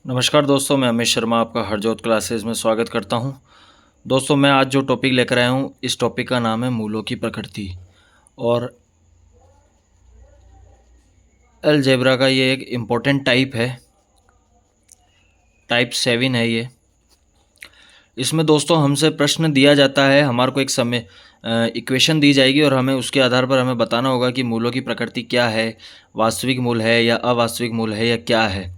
नमस्कार दोस्तों, मैं अमित शर्मा आपका हरजोत क्लासेस में स्वागत करता हूं। दोस्तों, मैं आज जो टॉपिक लेकर आया हूं, इस टॉपिक का नाम है मूलों की प्रकृति। और अलजेब्रा का ये एक इम्पोर्टेंट टाइप है, टाइप 7 है ये। इसमें दोस्तों हमसे प्रश्न दिया जाता है, हमारे को एक समय इक्वेशन दी जाएगी और हमें उसके आधार पर हमें बताना होगा कि मूलों की प्रकृति क्या है, वास्तविक मूल है या अवास्तविक मूल है या क्या है।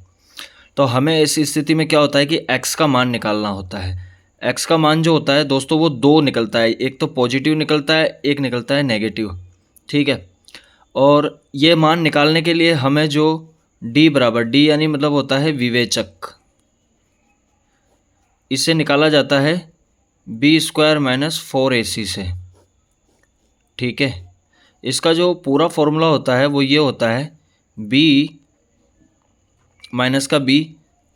तो हमें इस स्थिति में क्या होता है कि x का मान निकालना होता है। x का मान जो होता है दोस्तों वो दो निकलता है, एक तो पॉजिटिव निकलता है, एक निकलता है नेगेटिव। ठीक है। और ये मान निकालने के लिए हमें जो d बराबर d यानी मतलब होता है विवेचक, इससे निकाला जाता है b² - 4ac से। ठीक है। इसका जो पूरा फॉर्मूला होता है वो ये होता है b माइनस का b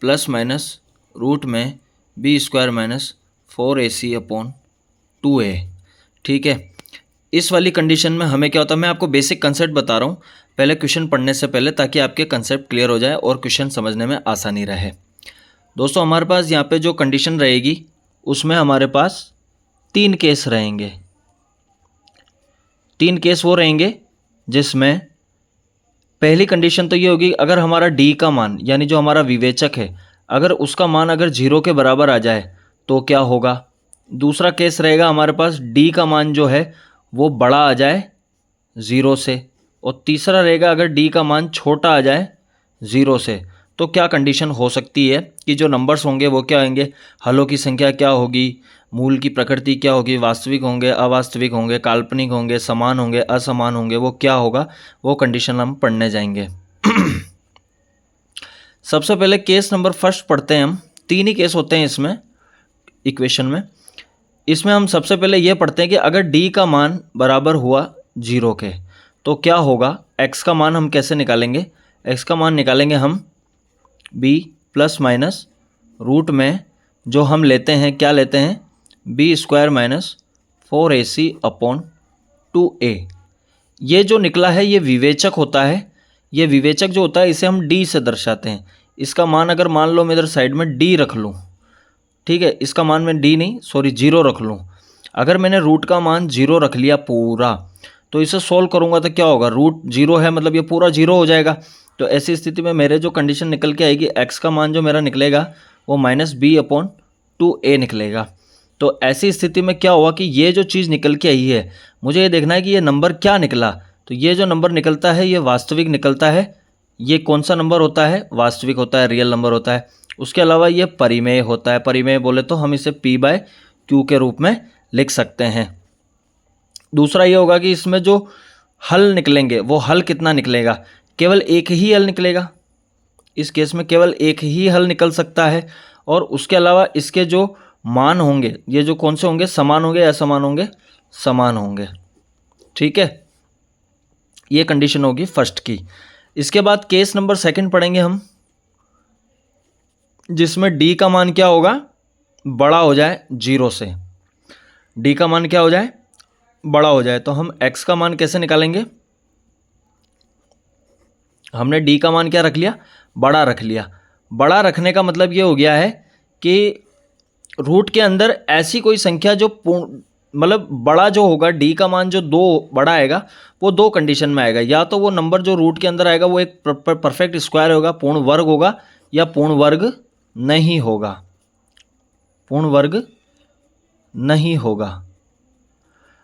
प्लस माइनस रूट में b² - 4ac/2a। ठीक है। इस वाली कंडीशन में हमें क्या होता है, मैं आपको बेसिक कंसेप्ट बता रहा हूँ पहले क्वेश्चन पढ़ने से पहले, ताकि आपके कंसेप्ट क्लियर हो जाए और क्वेश्चन समझने में आसानी रहे। दोस्तों, हमारे पास यहाँ पे जो कंडीशन रहेगी उसमें हमारे पास 3 केस रहेंगे। 3 केस वो रहेंगे जिसमें पहली कंडीशन तो ये होगी, अगर हमारा d का मान यानी जो हमारा विवेचक है, अगर उसका मान अगर 0 के बराबर आ जाए तो क्या होगा। दूसरा केस रहेगा हमारे पास d का मान जो है वो बड़ा आ जाए 0 से। और तीसरा रहेगा अगर d का मान छोटा आ जाए 0 से। तो क्या कंडीशन हो सकती है कि जो नंबर्स होंगे वो क्या होंगे, हलों की संख्या क्या होगी, मूल की प्रकृति क्या होगी, वास्तविक होंगे, अवास्तविक होंगे, काल्पनिक होंगे, समान होंगे, असमान होंगे, वो क्या होगा, वो कंडीशन हम पढ़ने जाएंगे। सबसे पहले केस नंबर फर्स्ट पढ़ते हैं हम। 3 ही केस होते हैं इसमें इक्वेशन में। इसमें हम सबसे पहले ये पढ़ते हैं कि अगर d का मान बराबर हुआ 0 के तो क्या होगा। x का मान हम कैसे निकालेंगे, x का मान निकालेंगे हम b प्लस माइनस रूट में जो हम लेते हैं, क्या लेते हैं, b² - 4ac/2a। ये जो निकला है ये विवेचक होता है। ये विवेचक जो होता है इसे हम d से दर्शाते हैं। इसका मान अगर मान लो मैं इधर साइड में d रख लूँ, ठीक है, इसका मान मैं d नहीं सॉरी 0 रख लूँ। अगर मैंने रूट का मान 0 रख लिया पूरा, तो इसे सोल्व करूँगा तो क्या होगा, रूट 0 है मतलब ये पूरा 0 हो जाएगा। तो ऐसी स्थिति में मेरे जो कंडीशन निकल के आएगी, x का मान जो मेरा निकलेगा वो -b/2a निकलेगा। तो ऐसी स्थिति में क्या हुआ कि ये जो चीज़ निकल के आई है, मुझे ये देखना है कि ये नंबर क्या निकला। तो ये जो नंबर निकलता है ये वास्तविक निकलता है। ये कौन सा नंबर होता है, वास्तविक होता है, रियल नंबर होता है। उसके अलावा ये परिमेय होता है। परिमेय बोले तो हम इसे p/q के रूप में लिख सकते हैं। दूसरा ये होगा कि इसमें जो हल निकलेंगे वो हल कितना निकलेगा, केवल एक ही हल निकलेगा। इस केस में केवल एक ही हल निकल सकता है। और उसके अलावा इसके जो मान होंगे ये जो कौन से होंगे, समान होंगे, असमान होंगे, समान होंगे। ठीक है, ये कंडीशन होगी फर्स्ट की। इसके बाद केस नंबर सेकंड पढ़ेंगे हम, जिसमें d का मान क्या होगा, बड़ा हो जाए 0 से। d का मान क्या हो जाए, बड़ा हो जाए। तो हम x का मान कैसे निकालेंगे, हमने d का मान क्या रख लिया, बड़ा रख लिया। बड़ा रखने का मतलब ये हो गया है कि रूट के अंदर ऐसी कोई संख्या जो पूर्ण मतलब बड़ा जो होगा, d का मान जो 2 बड़ा आएगा वो 2 कंडीशन में आएगा। या तो वो नंबर जो रूट के अंदर आएगा वो एक परफेक्ट स्क्वायर होगा, पूर्ण वर्ग होगा, या पूर्ण वर्ग नहीं होगा, पूर्ण वर्ग नहीं होगा।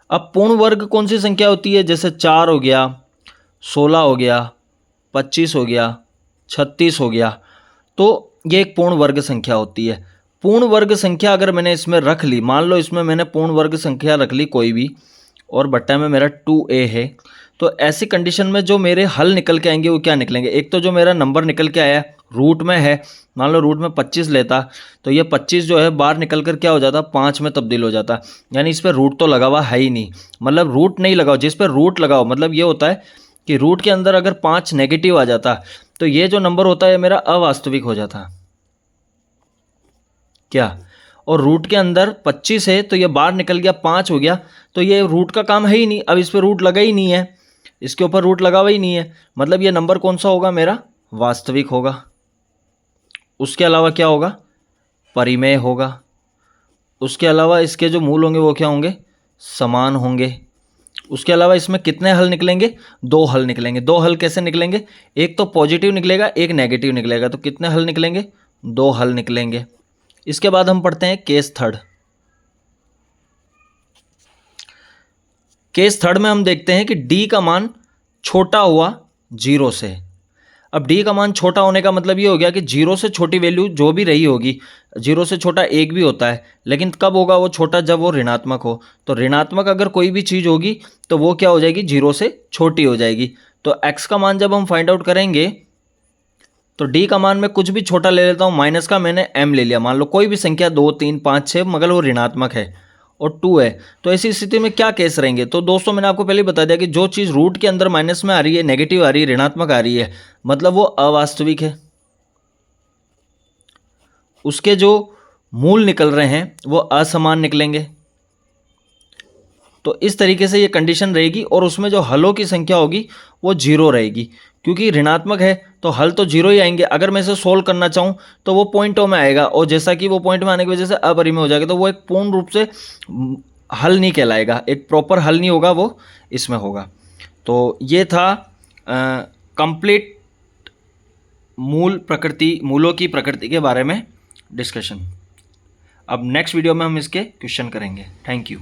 अब पूर्ण वर्ग कौन सी संख्या होती है, जैसे 4 हो गया, 16 हो गया, 25 हो गया, 36 हो गया, तो ये एक पूर्ण वर्ग संख्या होती है। पूर्ण वर्ग संख्या अगर मैंने इसमें रख ली, मान लो इसमें मैंने पूर्ण वर्ग संख्या रख ली कोई भी, और बट्टा में मेरा 2a है, तो ऐसी कंडीशन में जो मेरे हल निकल के आएंगे वो क्या निकलेंगे। एक तो जो मेरा नंबर निकल के आया रूट में है, मान लो रूट में 25 लेता, तो ये 25 जो है बाहर निकल कर क्या हो जाता, 5 में तब्दील हो जाता। यानी इस पर रूट तो लगा हुआ है ही नहीं, मतलब रूट नहीं लगाओ। जिस पर रूट लगाओ मतलब ये होता है कि रूट के अंदर अगर 5 नेगेटिव आ जाता तो ये जो नंबर होता है मेरा अवास्तविक हो जाता क्या। और रूट के अंदर 25 है तो ये बाहर निकल गया 5 हो गया, तो ये रूट का काम है ही नहीं। अब इस पर रूट लगा ही नहीं है, इसके ऊपर रूट लगा हुआ ही नहीं है, मतलब ये नंबर कौन सा होगा, मेरा वास्तविक होगा। उसके अलावा क्या होगा, परिमेय होगा। उसके अलावा इसके जो मूल होंगे वो क्या होंगे, समान होंगे। उसके अलावा इसमें कितने हल निकलेंगे, 2 हल निकलेंगे। 2 हल कैसे निकलेंगे, एक तो पॉजिटिव निकलेगा, एक नेगेटिव निकलेगा। तो कितने हल निकलेंगे, 2 हल निकलेंगे। इसके बाद हम पढ़ते हैं केस थर्ड। केस थर्ड में हम देखते हैं कि डी का मान छोटा हुआ 0 से। अब डी का मान छोटा होने का मतलब ये हो गया कि 0 से छोटी वैल्यू जो भी रही होगी, 0 से छोटा 1 भी होता है, लेकिन कब होगा वो छोटा, जब वो ऋणात्मक हो। तो ऋणात्मक अगर कोई भी चीज़ होगी तो वो क्या हो जाएगी, 0 से छोटी हो जाएगी। तो x का मान जब हम फाइंड आउट करेंगे तो d का मान मैं कुछ भी छोटा ले लेता हूँ, माइनस का मैंने m ले लिया, मान लो कोई भी संख्या 2 3 5 6, मगर वो ऋणात्मक है और 2 है। तो ऐसी स्थिति में क्या केस रहेंगे। तो दोस्तों मैंने आपको पहले बता दिया कि जो चीज़ रूट के अंदर माइनस में आ रही है, नेगेटिव आ रही है, ऋणात्मक आ रही है, मतलब वो अवास्तविक है। उसके जो मूल निकल रहे हैं वो असमान निकलेंगे। तो इस तरीके से ये कंडीशन रहेगी और उसमें जो हलों की संख्या होगी वो 0 रहेगी, क्योंकि ऋणात्मक है तो हल तो 0 ही आएंगे। अगर मैं इसे सोल्व करना चाहूँ तो वो पॉइंटों में आएगा, और जैसा कि वो पॉइंट में आने की वजह से अपरिमेय हो जाएगा, तो वो एक पूर्ण रूप से हल नहीं कहलाएगा, एक प्रॉपर हल नहीं होगा, वो इसमें होगा। तो ये था कंप्लीट मूलों की प्रकृति के बारे में डिस्कशन। अब नेक्स्ट वीडियो में हम इसके क्वेश्चन करेंगे। Thank you.